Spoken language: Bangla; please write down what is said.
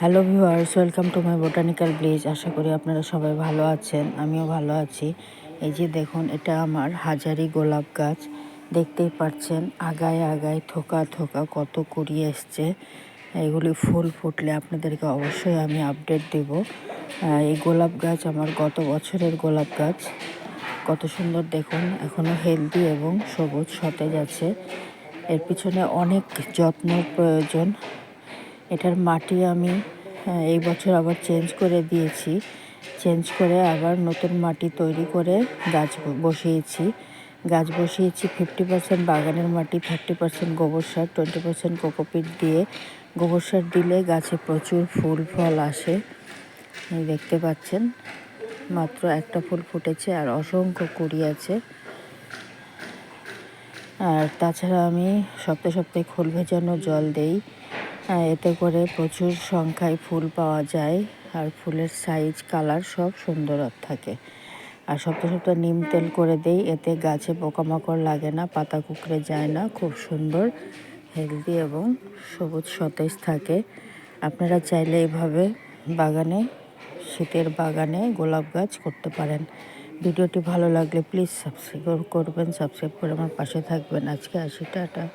Hello viewers, welcome to my botanical village. আশা করি আপনারা সবাই ভালো আছেন, আমিও ভালো আছি। এই যে দেখুন, এটা আমার হাজারি গোলাপ গাছ। দেখতেই পাচ্ছেন আগায় আগায় থোকা থোকা কত কুড়ি এসছে। এগুলি ফুল ফুটলে আপনাদেরকে অবশ্যই আমি আপডেট দেব। এই গোলাপ গাছ আমার গত বছরের গোলাপ গাছ। কত সুন্দর দেখুন, এখনও হেলদি এবং সবুজ সতেজ আছে। এর পিছনে অনেক যত্নের প্রয়োজন। এটার মাটি আমি এই বছর আবার চেঞ্জ করে দিয়েছি। চেঞ্জ করে আবার নতুন মাটি তৈরি করে গাছ বসিয়েছি। 50% বাগানের মাটি, 30% গোবর সার, 20% কোকোপিট দিয়ে। গোবর সার দিলে গাছে প্রচুর ফুল ফল আসে। দেখতে পাচ্ছেন মাত্র একটা ফুল ফুটেছে আর অসংখ্য কুড়ি আছে। আর তাছাড়া আমি সপ্তাহে সপ্তাহে খোল ভেজানো জল দেই। এতে করে প্রচুর সংখ্যায় ফুল পাওয়া যায় আর ফুলের সাইজ কালার সব সুন্দর থাকে। আর সপ্তাহে সপ্তাহে নিম তেল করে দেই, এতে গাছে পোকামাকড় লাগে না, পাতা কুঁকড়ে যায় না, খুব সুন্দর হেলদি এবং সবুজ সতেজ থাকে। আপনারা চাইলে এইভাবে বাগানে, শীতের বাগানে গোলাপ গাছ করতে পারেন। ভিডিওটি ভালো লাগলে প্লিজ সাবস্ক্রাইব করবেন, সাবস্ক্রাইব করে আমার পাশে থাকবেন। আজকে আসি, টাটা।